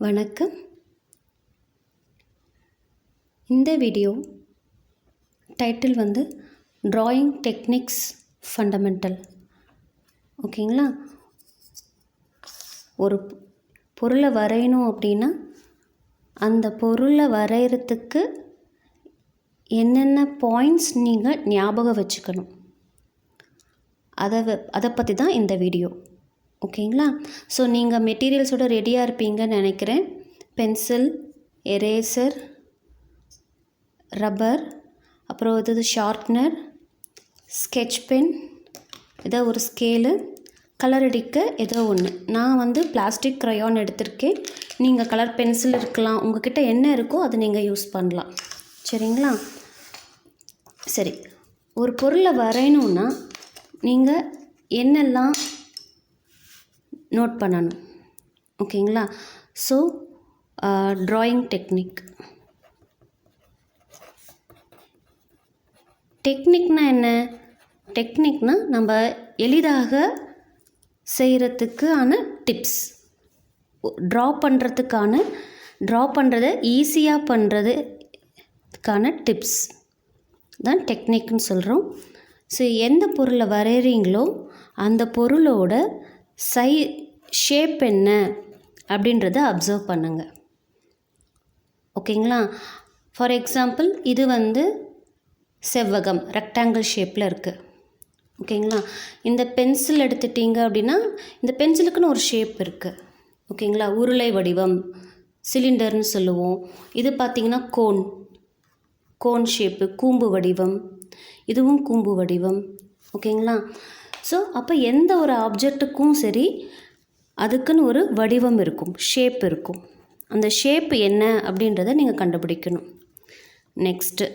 வணக்கம். இந்த video title வந்து ட்ராயிங் டெக்னிக்ஸ் ஃபண்டமெண்டல். ஓகேங்களா? ஒரு பொருளை வரையணும் அப்படின்னா அந்த பொருளை வரைகிறதுக்கு என்னென்ன பாயிண்ட்ஸ் நீங்கள் ஞாபகம் வச்சுக்கணும், அதை பற்றி தான் இந்த வீடியோ. ஓகேங்களா? ஸோ நீங்கள் மெட்டீரியல்ஸோட ரெடியாக இருப்பீங்கன்னு நினைக்கிறேன். பென்சில், எரேசர், ரப்பர், அப்புறம் இது ஷார்ப்னர், ஸ்கெட்ச் பென், ஏதோ ஒரு ஸ்கேலு, கலர் அடிக்க ஏதோ ஒன்று. நான் வந்து பிளாஸ்டிக் க்ரையான் எடுத்திருக்கேன். நீங்கள் கலர் பென்சில் இருக்கலாம், உங்கள்கிட்ட என்ன இருக்கோ அதை நீங்கள் யூஸ் பண்ணலாம். சரிங்களா? சரி, ஒரு பொருளை வரையணுன்னா நீங்கள் என்னெல்லாம் நோட் பண்ணணும்? ஓகேங்களா? ஸோ ட்ராயிங் டெக்னிக்னால் என்ன? டெக்னிக்னால் நம்ம எளிதாக செய்கிறதுக்கான டிப்ஸ், ட்ரா பண்ணுறதை ஈஸியாக பண்ணுறதுக்கான டிப்ஸ் தான் டெக்னிக்னு சொல்கிறோம். ஸோ எந்த பொருளை வரைகிறீங்களோ அந்த பொருளோட ஷேப் என்ன அப்படின்றத அப்சர்வ் பண்ணுங்கள். ஓகேங்களா? ஃபார் எக்ஸாம்பிள், இது வந்து செவ்வகம் ரெக்டாங்கிள் ஷேப்பில் இருக்குது. ஓகேங்களா? இந்த பென்சில் எடுத்துட்டிங்க அப்படின்னா இந்த பென்சிலுக்குன்னு ஒரு ஷேப் இருக்குது. ஓகேங்களா? உருளை வடிவம், சிலிண்டர்னு சொல்லுவோம். இது பார்த்திங்கன்னா கோன் ஷேப்பு, கூம்பு வடிவம். இதுவும் கூம்பு வடிவம். ஓகேங்களா? ஸோ அப்போ எந்த ஒரு ஆப்ஜெக்ட்டுக்கும் சரி அதுக்குன்னு ஒரு வடிவம் இருக்கும், ஷேப் இருக்கும். அந்த ஷேப் என்ன அப்படின்றத நீங்கள் கண்டுபிடிக்கணும். நெக்ஸ்ட்டு,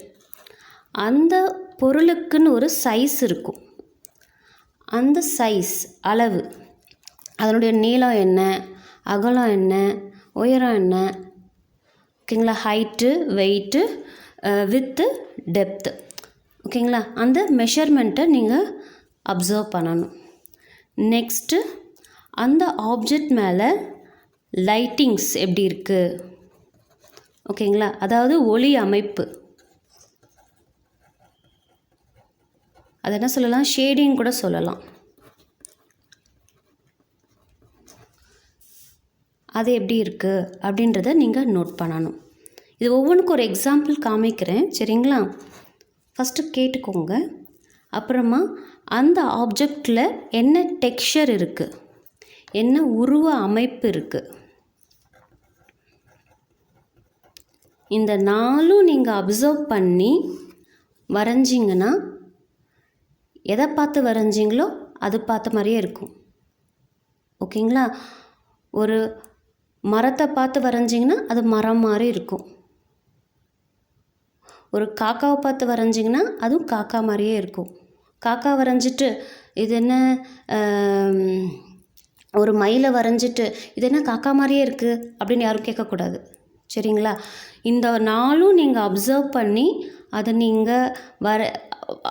அந்த பொருளுக்குன்னு ஒரு சைஸ் இருக்கும். அந்த சைஸ், அளவு, அதனுடைய நீளம் என்ன, அகலம் என்ன, உயரம் என்ன, ஓகேங்களா? Height, weight, with, depth. ஓகேங்களா? அந்த மெஷர்மெண்ட்டை நீங்கள் அப்சர்வ் பண்ணணும். நெக்ஸ்ட்டு, அந்த ஆப்ஜெக்ட் மேலே லைட்டிங்ஸ் எப்படி இருக்குது, ஓகேங்களா? அதாவது ஒளி அமைப்பு, அது என்ன சொல்லலாம், ஷேடிங் கூட சொல்லலாம். அது எப்படி இருக்குது அப்படின்றத நீங்கள் நோட் பண்ணணும். இது ஒவ்வொன்றுக்கும் ஒரு எக்ஸாம்பிள் காமிக்கிறேன். சரிங்களா? ஃபஸ்ட்டு கேட்டுக்கோங்க. அப்புறமா அந்த ஆப்ஜெக்டில் என்ன டெக்ஸ்சர் இருக்குது, என்ன உருவ அமைப்பு இருக்குது, இந்த நாலும் நீங்கள் அப்சர்வ் பண்ணி வரைஞ்சிங்கன்னா எதை பார்த்து வரைஞ்சிங்களோ அது பார்த்த மாதிரியே இருக்கும். ஓகேங்களா? ஒரு மரத்தை பார்த்து வரைஞ்சிங்கன்னா அது மரம் மாதிரி இருக்கும். ஒரு காக்காவை பார்த்து வரைஞ்சிங்கன்னா அதுவும் காக்கா மாதிரியே இருக்கும். காக்கா வரைஞ்சிட்டு இது என்ன, ஒரு மயிலை வரைஞ்சிட்டு இது என்ன காக்கா மாதிரியே இருக்குது அப்படின்னு யாரும் கேட்கக்கூடாது. சரிங்களா? இந்த நாளும் நீங்கள் அப்சர்வ் பண்ணி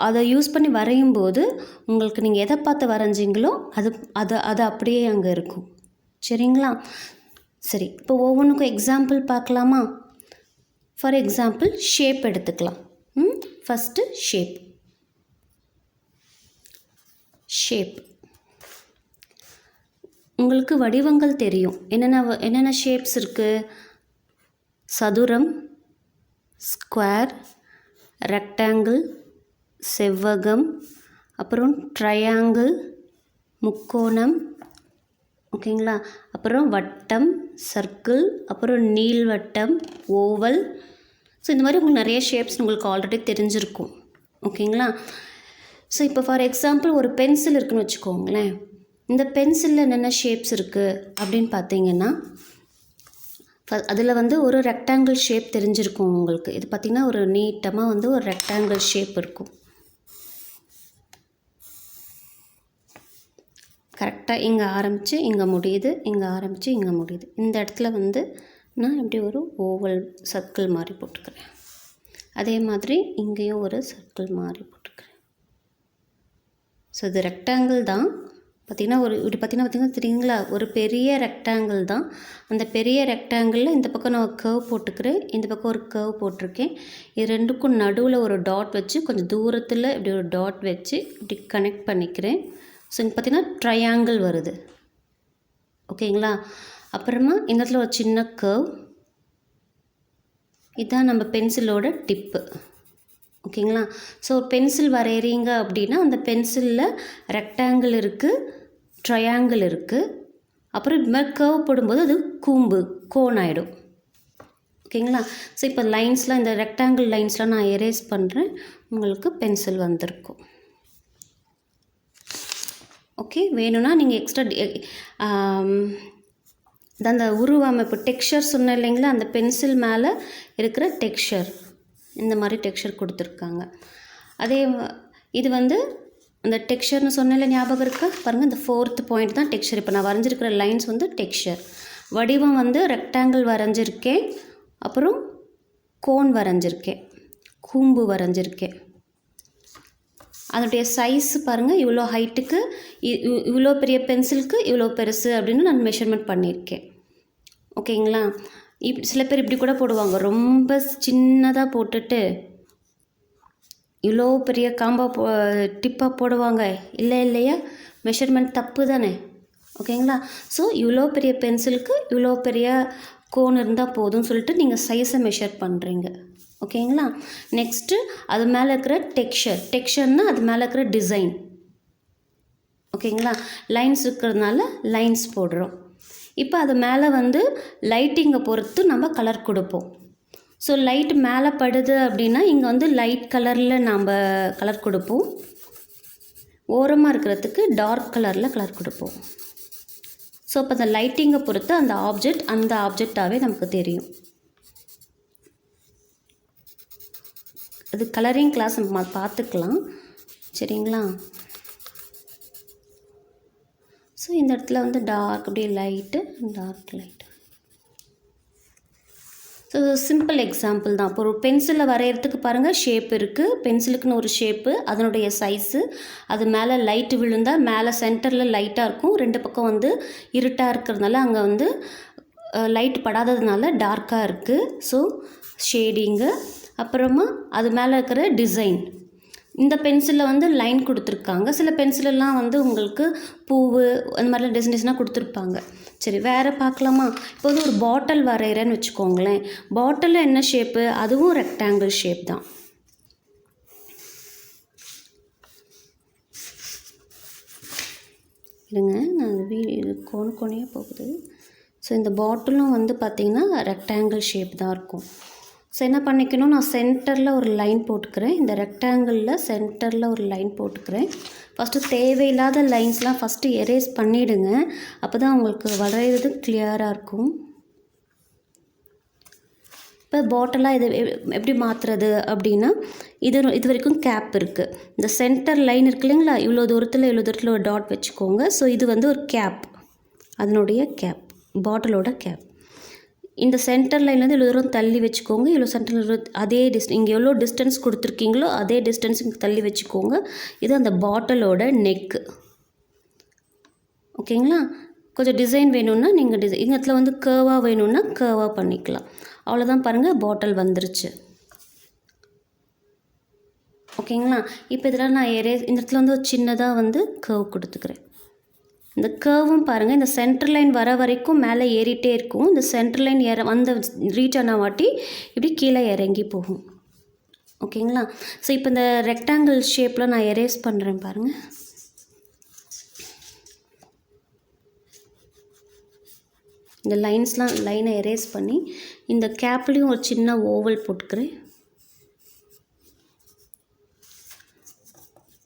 அதை யூஸ் பண்ணி வரையும்போது உங்களுக்கு நீங்கள் எதை பார்த்து வரைஞ்சிங்களோ அது அப்படியே அங்கே இருக்கும். சரிங்களா? சரி, இப்போ ஒவ்வொன்றுக்கும் எக்ஸாம்பிள் பார்க்கலாமா? ஃபார் எக்ஸாம்பிள், ஷேப் எடுத்துக்கலாம். First shape. உங்களுக்கு வடிவங்கள் தெரியும். என்னென்ன ஷேப்ஸ் இருக்குது? சதுரம், ஸ்கொயர், ரெக்டாங்கிள், செவ்வகம், அப்புறம் ட்ரையாங்கிள், முக்கோணம். ஓகேங்களா? அப்புறம் வட்டம், சர்க்கிள், அப்புறம் நீள்வட்டம், ஓவல். ஸோ இந்த மாதிரி உங்களுக்கு நிறைய ஷேப்ஸ் உங்களுக்கு ஆல்ரெடி தெரிஞ்சிருக்கும். ஓகேங்களா? ஸோ இப்போ ஃபார் எக்ஸாம்பிள், ஒரு பென்சில் இருக்குதுன்னு வச்சுக்கோங்களேன். இந்த பென்சிலில் என்னென்ன ஷேப்ஸ் இருக்குது அப்படின்னு பார்த்தீங்கன்னா, அதில் வந்து ஒரு ரெக்டாங்கிள் ஷேப் தெரிஞ்சிருக்கும் உங்களுக்கு. இது பார்த்திங்கன்னா ஒரு நீட்டமாக வந்து ஒரு ரெக்டாங்கிள் ஷேப் இருக்கும். கரெக்டாக இங்கே ஆரம்பித்து இங்கே முடியுது, இங்கே ஆரம்பித்து இங்கே முடியுது. இந்த இடத்துல வந்து நான் இப்படி ஒரு ஓவல் சர்க்கிள் மாதிரி போட்டுக்கிறேன். அதே மாதிரி இங்கேயும் ஒரு சர்க்கிள் மாதிரி போட்டுக்கிறேன். ஸோ இது ரெக்டாங்கிள் தான், பார்த்திங்கன்னா பார்த்திங்கன்னா தெரியுங்களா, ஒரு பெரிய ரெக்டாங்கிள் தான். அந்த பெரிய ரெக்டாங்கிளில் இந்த பக்கம் நான் ஒரு கர்வ் போட்டுக்கிறேன், இந்த பக்கம் ஒரு கர்வ் போட்டிருக்கேன். இது ரெண்டுக்கும் நடுவில் ஒரு டாட் வச்சு கொஞ்சம் தூரத்தில் இப்படி ஒரு டாட் வச்சு இப்படி கனெக்ட் பண்ணிக்கிறேன். ஸோ இங்கே பார்த்திங்கன்னா ட்ரையாங்கிள் வருது. ஓகேங்களா. அப்புறமா இந்த இடத்துல ஒரு சின்ன கர்வ். இதுதான் நம்ம பென்சிலோட டிப்பு. ஓகேங்களா. ஸோ பென்சில் வரைகிறீங்க அப்படின்னா அந்த பென்சிலில் ரெக்டாங்கிள் இருக்குது, ட்ரையாங்கிள் இருக்குது, அப்புறம் இது மாதிரி கர்வ் போடும்போது அது கோன் ஆகிடும். ஓகேங்களா. ஸோ இப்போ லைன்ஸ்லாம் இந்த ரெக்டாங்கிள் லைன்ஸ்லாம் நான் எரேஸ் பண்ணுறேன், உங்களுக்கு பென்சில் வந்திருக்கும். ஓகே. வேணும்னா நீங்கள் எக்ஸ்ட்ரா அந்த உருவமைப்பு டெக்ஸ்சர் சொன்னேன் இல்லைங்களா, அந்த பென்சில் மேலே இருக்கிற டெக்ஸ்சர் இந்த மாதிரி டெக்ஸ்சர் கொடுத்துருக்காங்க. அதே இது வந்து அந்த டெக்ஸ்சர்னு சொன்னேன்ல, ஞாபகம் இருக்கா பாருங்கள், இந்த 4th பாயிண்ட் தான் டெக்ஸ்சர். இப்போ நான் வரைஞ்சிருக்கிற லைன்ஸ் வந்து டெக்ஸ்சர். வடிவம் வந்து ரெக்டாங்கிள் வரைஞ்சிருக்கேன், அப்புறம் கோன் வரைஞ்சிருக்கேன், கூம்பு வரைஞ்சிருக்கேன். அதனுடைய சைஸ் பாருங்கள், இவ்வளோ ஹைட்டுக்கு இவ்வளோ பெரிய பென்சிலுக்கு இவ்வளோ பெருசு அப்படின்னு நான் மெஷர்மெண்ட் பண்ணியிருக்கேன். ஓகேங்களா. சில பேர் இப்படி கூட போடுவாங்க, ரொம்ப சின்னதாக போட்டுட்டு இவ்வளோ பெரிய டிப்பாக போடுவாங்க. இல்லையா, மெஷர்மெண்ட் தப்பு தானே. ஓகேங்களா. ஸோ இவ்வளோ பெரிய பென்சிலுக்கு இவ்வளோ பெரிய கோன் இருந்தால் போதும்னு சொல்லிட்டு நீங்கள் சைஸை மெஷர் பண்ணுறீங்க. ஓகேங்களா. நெக்ஸ்ட்டு அது மேலே இருக்கிற டெக்ஸ்சர்னால் அது மேலே இருக்கிற டிசைன். ஓகேங்களா. லைன்ஸ் இருக்கிறதுனால லைன்ஸ் போடுறோம். இப்போ அது மேலே வந்து லைட்டிங்கை பொறுத்து நம்ம கலர் கொடுப்போம். ஸோ லைட் மேலே படுது அப்படின்னா இங்கே வந்து லைட் கலரில் நம்ம கலர் கொடுப்போம், ஓரமாக இருக்கிறதுக்கு டார்க் கலரில் கலர் கொடுப்போம். ஸோ இப்போ அந்த லைட்டிங்கை பொறுத்து அந்த ஆப்ஜெக்டாகவே நமக்கு தெரியும். அது கலரிங் கிளாஸ் நம்ம பார்த்துக்கலாம். சரிங்களா. ஸோ இந்த இடத்துல வந்து டார்க் அப்படியே light, dark light. So simple example தான். இப்போ ஒரு பென்சிலில் வரைகிறதுக்கு பாருங்கள், ஷேப் இருக்குது, பென்சிலுக்குன்னு ஒரு ஷேப்பு, அதனுடைய சைஸு, அது மேலே லைட்டு விழுந்தால் மேலே சென்டரில் லைட்டாக இருக்கும், 2 பக்கம் வந்து இருட்டாக இருக்கிறதுனால அங்கே வந்து லைட் படாததுனால டார்க்காக இருக்குது. So shading. அப்புறமா அது மேலே இருக்கிற டிசைன். இந்த பென்சிலில் வந்து லைன் கொடுத்துருக்காங்க, சில பென்சிலெல்லாம் வந்து உங்களுக்கு பூவு அந்த மாதிரிலாம் டிசைன்ஸ்னால் கொடுத்துருப்பாங்க. சரி, வேறு பார்க்கலாமா. இப்போ வந்து ஒரு பாட்டில் வரைகிறேன்னு வச்சுக்கோங்களேன். பாட்டிலில் என்ன ஷேப்பு, அதுவும் ரெக்டாங்கிள் ஷேப் தான். இருங்க, நான் இது கோணையாக போகுது. ஸோ இந்த பாட்டிலும் வந்து பார்த்திங்கன்னா ரெக்டாங்கிள் ஷேப் தான் இருக்கும். ஸோ என்ன பண்ணிக்கணும், நான் சென்டரில் ஒரு லைன் போட்டுக்கிறேன், இந்த ரெக்டாங்கிளில் சென்டரில் ஒரு லைன் போட்டுக்கிறேன். ஃபஸ்ட்டு தேவையில்லாத லைன்ஸ்லாம் ஃபஸ்ட்டு எரேஸ் பண்ணிவிடுங்க, அப்போ தான் உங்களுக்கு வரைகிறது கிளியராக இருக்கும். இப்போ பாட்டிலாக இது எப்படி மாற்றுறது அப்படின்னா, இது வரைக்கும் கேப் இருக்குது. இந்த சென்டர் லைன் இருக்கு இல்லைங்களா, இவ்வளோ தூரத்தில் ஒரு டாட் வச்சுக்கோங்க. ஸோ இது வந்து ஒரு கேப், அதனுடைய கேப், பாட்டிலோட கேப். இந்த சென்டர் லைன்லேருந்து இவ்வளோ தூரம் தள்ளி வச்சுக்கோங்க, இவ்வளோ சென்டர் அதே இங்கே எவ்வளோ டிஸ்டன்ஸ் கொடுத்துருக்கீங்களோ அதே டிஸ்டன்ஸ் இங்கே தள்ளி வச்சுக்கோங்க. இது அந்த பாட்டிலோட நெக்கு. ஓகேங்களா. கொஞ்சம் டிசைன் வேணும்னா நீங்கள் இந்த இடத்துல வந்து கர்வாக வேணும்னா கர்வாக பண்ணிக்கலாம். அவ்வளோதான், பாருங்கள், பாட்டில் வந்துருச்சு. ஓகேங்களா. இப்போ இதெல்லாம் நான் இந்த இடத்துல வந்து ஒரு சின்னதாக வந்து கர்வ் கொடுத்துக்கிறேன். இந்த கர்வும் பாருங்கள், இந்த சென்டர் லைன் வர வரைக்கும் மேலே ஏறிட்டே இருக்கும். இந்த சென்டர் லைன் ரீச் ஆன வாட்டி இப்படி கீழே இறங்கி போகும். ஓகேங்களா. ஸோ இப்போ இந்த ரெக்டாங்கிள் ஷேப்பில் நான் எரேஸ் பண்ணுறேன் பாருங்கள். இந்த லைனை எரேஸ் பண்ணி இந்த கேப்லேயும் ஒரு சின்ன ஓவல் போட்டுக்கிறேன்.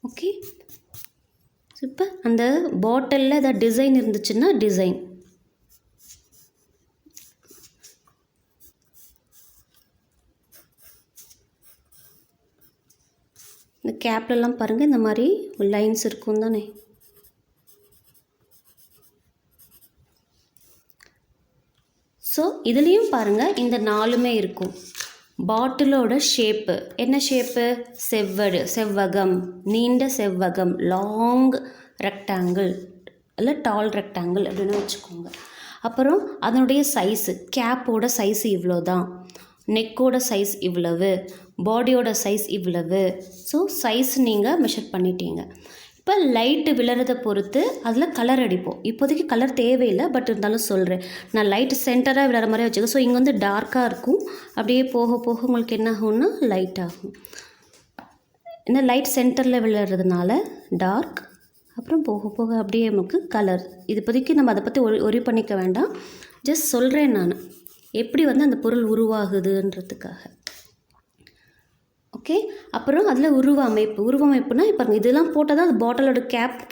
ஓகே. இப்போ அந்த பாட்டிலில் ஏதாவது டிசைன் இருந்துச்சுன்னா டிசைன், இந்த கேப்லலாம் பாருங்கள் இந்த மாதிரி லைன்ஸ் இருக்கும் தானே. ஸோ இதுலேயும் பாருங்கள் இந்த 4மே இருக்கும். பாட்டிலோட ஷேப்பு என்ன ஷேப்பு, செவ்வகம், நீண்ட செவ்வகம், லாங் ரெக்டாங்கிள், இல்லை டால் ரெக்டாங்கிள் அப்படின்னு வச்சுக்கோங்க. அப்புறம் அதனுடைய சைஸு, கேப்போட சைஸு இவ்வளோ தான், நெக்கோட சைஸ் இவ்வளவு, பாடியோட சைஸ் இவ்வளவு. ஸோ சைஸ் நீங்கள் மெஷர் பண்ணிட்டீங்க. இப்போ லைட்டு விழுறதை பொறுத்து அதில் கலர் அடிப்போம். இப்போதைக்கு கலர் தேவையில்லை, பட் இருந்தாலும் சொல்கிறேன். நான் லைட்டு சென்டராக விழுற மாதிரி வச்சுக்கேன். ஸோ இங்கே வந்து டார்க்காக இருக்கும், அப்படியே போக போக உங்களுக்கு என்ன ஆகும்னா லைட் ஆகும். ஏன்னா லைட் சென்டரில் விழுறதுனால டார்க், அப்புறம் போக போக அப்படியே நமக்கு கலர். இது இப்போதைக்கு நம்ம அதை பற்றி ஒரி பண்ணிக்க வேண்டாம். ஜஸ்ட் சொல்கிறேன் நான் எப்படி வந்து அந்த பொருள் உருவாகுதுன்றதுக்காக. ஓகே. அப்புறம் அதில் உருவமைப்புனா இப்போ இதெல்லாம் போட்டால் தான் அது பாட்டிலோட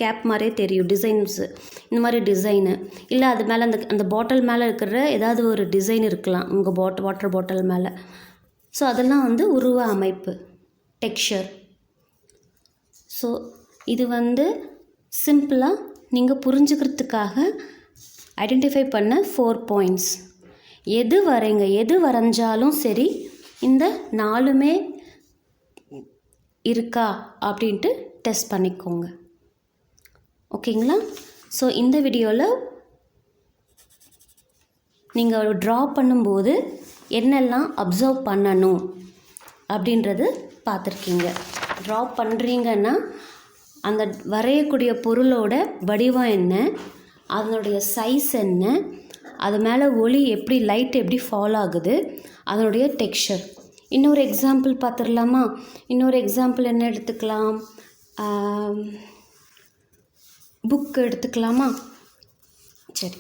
கேப் மாதிரியே தெரியும். டிசைன்ஸு இந்த மாதிரி டிசைனு, இல்லை அது மேலே அந்த பாட்டில் மேலே இருக்கிற ஏதாவது ஒரு டிசைன் இருக்கலாம் உங்கள் வாட்டர் பாட்டில் மேலே. ஸோ அதெல்லாம் வந்து உருவ அமைப்பு, டெக்ஸ்சர். ஸோ இது வந்து சிம்பிளாக நீங்கள் புரிஞ்சுக்கிறதுக்காக ஐடென்டிஃபை பண்ண 4 பாயிண்ட்ஸ். எது வரைஞ்சாலும் சரி இந்த 4மே இருக்கா அப்படின்ட்டு டெஸ்ட் பண்ணிக்கோங்க. ஓகேங்களா? ஸோ இந்த வீடியோவில் நீங்கள் ட்ரா பண்ணும்போது என்னெல்லாம் அப்சர்வ் பண்ணணும் அப்படின்றது பார்த்துருக்கீங்க. ட்ரா பண்ணுறீங்கன்னா அந்த வரையக்கூடிய பொருளோட வடிவம் என்ன, அதனுடைய சைஸ் என்ன, அது மேலே ஒளி எப்படி, லைட் எப்படி ஃபால் ஆகுது, அதனுடைய டெக்ஸ்சர். இன்னொரு எக்ஸாம்பிள் பார்த்துடலாமா? இன்னொரு எக்ஸாம்பிள் என்ன எடுத்துக்கலாம்? புக் எடுத்துக்கலாமா? சரி,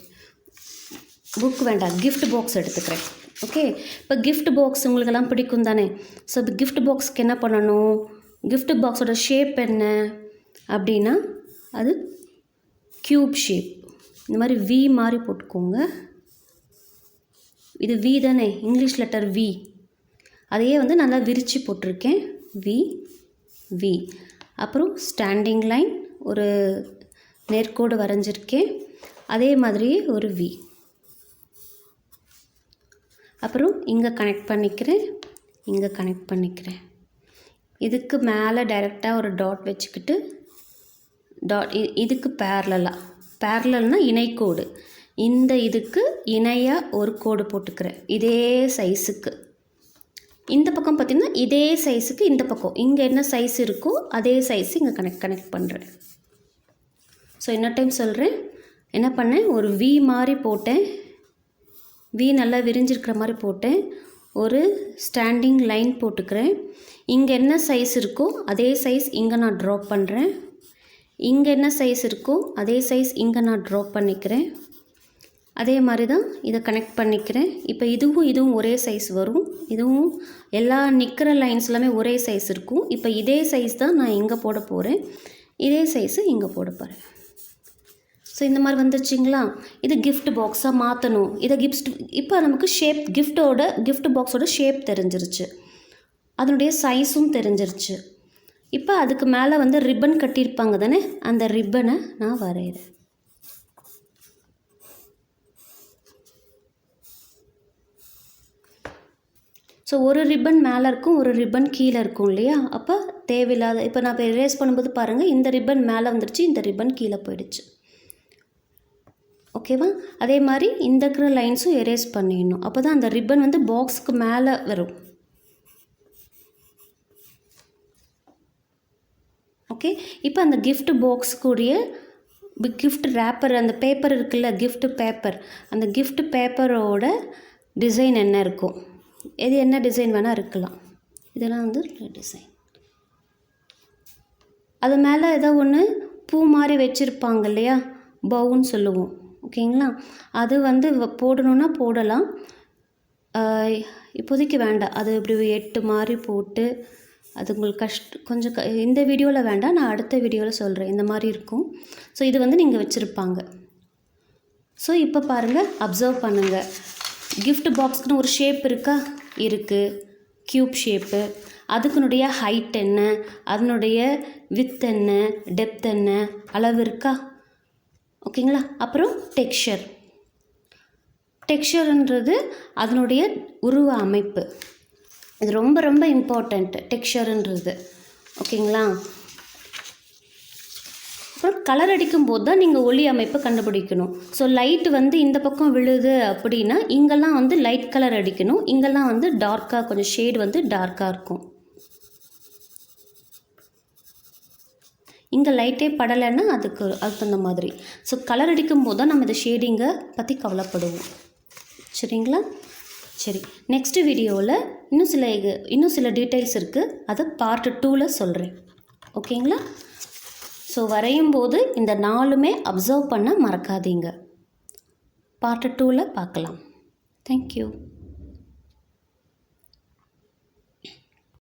புக் வேண்டாம், கிஃப்ட் பாக்ஸ் எடுத்துக்கிறேன். ஓகே. இப்போ கிஃப்ட் பாக்ஸ் உங்களுக்கெல்லாம் பிடிக்கும் தானே? ஸோ இப்போ கிஃப்ட் பாக்ஸ்க்கு என்ன பண்ணணும்? கிஃப்ட் பாக்ஸோட ஷேப் என்ன அப்படின்னா அது க்யூப் ஷேப். இந்த மாதிரி வி மாதிரி போட்டுக்கோங்க. இது வி தானே, இங்கிலீஷ் லெட்டர் வி. அதையே வந்து நல்லா விரித்து போட்டிருக்கேன். வி. அப்புறம் ஸ்டாண்டிங் லைன், ஒரு நேர்கோடு வரைஞ்சிருக்கேன். அதே மாதிரியே ஒரு வி. அப்புறம் இங்கே கனெக்ட் பண்ணிக்கிறேன். இதுக்கு மேலே டைரெக்டாக ஒரு டாட் வச்சுக்கிட்டு இதுக்கு பேரலல்னா இணைக்கோடு. இந்த இதுக்கு இணையாக ஒரு கோடு போட்டுக்கிறேன் இதே சைஸுக்கு. இந்த பக்கம் பார்த்திங்கன்னா இதே சைஸுக்கு இந்த பக்கம் இங்கே என்ன சைஸ் இருக்கோ அதே சைஸ் இங்கே கனெக்ட் பண்ணுறேன். ஸோ இன்னொரு டைம் சொல்கிறேன். என்ன பண்ணேன், ஒரு வி மாதிரி போட்டேன். வி நல்லா விரிஞ்சிருக்கிற மாதிரி போட்டேன். ஒரு ஸ்டாண்டிங் லைன் போட்டுக்கிறேன். இங்கே என்ன சைஸ் இருக்கோ அதே சைஸ் இங்கே நான் ட்ராப் பண்ணுறேன். இங்கே என்ன சைஸ் இருக்கோ அதே சைஸ் இங்கே நான் ட்ராப் பண்ணிக்கிறேன். அதே மாதிரி தான் இதை கனெக்ட் பண்ணிக்கிறேன். இப்போ இதுவும் ஒரே சைஸ் வரும். இதுவும் எல்லா நிற்கிற லைன்ஸ் எல்லாமே ஒரே சைஸ் இருக்கும். இப்போ இதே சைஸ் தான் நான் இங்கே போட போகிறேன். இதே சைஸு இங்கே போட போகிறேன். ஸோ இந்த மாதிரி வந்துருச்சிங்களா? இது கிஃப்ட் பாக்ஸாக மாற்றணும். இதை இப்போ நமக்கு கிஃப்ட் பாக்ஸோட ஷேப் தெரிஞ்சிருச்சு, அதனுடைய சைஸும் தெரிஞ்சிருச்சு. இப்போ அதுக்கு மேலே வந்து ரிப்பன் கட்டியிருப்பாங்க தானே, அந்த ரிப்பனை நான் வரைகிறேன். ஸோ ஒரு ரிப்பன் மேலே இருக்கும், ஒரு ரிப்பன் கீழே இருக்கும் இல்லையா? அப்போ தேவையில்லாத, இப்போ நான் இப்போ எரேஸ் பண்ணும்போது பாருங்கள், இந்த ரிப்பன் மேலே வந்துடுச்சு, இந்த ரிப்பன் கீழே போயிடுச்சு. ஓகேவா? அதே மாதிரி இந்த இருக்கிற லைன்ஸும் எரேஸ் பண்ணிடணும். அப்போ தான் அந்த ரிப்பன் வந்து பாக்ஸுக்கு மேலே வரும். ஓகே. இப்போ அந்த கிஃப்ட் பாக்ஸுக்குரிய கிஃப்ட் ரேப்பர், அந்த பேப்பர் இருக்குல்ல, கிஃப்ட் பேப்பர், அந்த கிஃப்ட் பேப்பரோட டிசைன் என்ன இருக்கும், எது என்ன டிசைன் வேணால் இருக்கலாம். இதெல்லாம் வந்து டிசைன். அது மேலே ஏதோ ஒன்று பூ மாதிரி வச்சுருப்பாங்க இல்லையா, பவுன்னு சொல்லுவோம். ஓகேங்களா? அது வந்து போடணுன்னா போடலாம், இப்போதைக்கு வேண்டாம். அது இப்படி 8 மாதிரி போட்டு அது உங்களுக்கு கொஞ்சம் இந்த வீடியோவில் வேண்டாம், நான் அடுத்த வீடியோவில் சொல்கிறேன். இந்த மாதிரி இருக்கும். ஸோ இது வந்து நீங்கள் வச்சுருப்பாங்க. ஸோ இப்போ பாருங்கள், அப்சர்வ் பண்ணுங்கள். கிஃப்ட் பாக்ஸ்க்குன்னு ஒரு ஷேப் இருக்கா? இருக்குது, க்யூப் ஷேப்பு. அதுக்குனுடைய ஹைட் என்ன, அதனுடைய வித் என்ன, டெப்த் என்ன, அளவு இருக்கா? ஓகேங்களா? அப்புறம் டெக்ஸ்சர்ன்றது அதனுடைய உருவ அமைப்பு. இது ரொம்ப ரொம்ப இம்பார்ட்டண்ட், டெக்ஸ்சர்ன்றது. ஓகேங்களா? அப்புறம் கலர் அடிக்கும் போது தான் நீங்கள் ஒளி அமைப்பை கண்டுபிடிக்கணும். ஸோ லைட் வந்து இந்த பக்கம் விழுது அப்படின்னா இங்கெல்லாம் வந்து லைட் கலர் அடிக்கணும், இங்கெல்லாம் வந்து டார்க்காக கொஞ்சம் ஷேடு வந்து டார்க்காக இருக்கும். இங்கே லைட்டே படலைன்னா அதுக்கு தகுந்த மாதிரி. ஸோ கலர் அடிக்கும் போது தான் நம்ம இந்த ஷேடிங்கை பற்றி கவலைப்படுவோம். சரிங்களா? சரி, நெக்ஸ்ட் வீடியோவில் இன்னும் சில டீட்டெயில்ஸ் இருக்குது, அதை பார்ட் 2ல் சொல்கிறேன். ஓகேங்களா? ஸோ வரையும் போது இந்த 4மே அப்சர்வ் பண்ண மறக்காதீங்க. பார்ட் 2ல் பார்க்கலாம். தேங்க்யூ.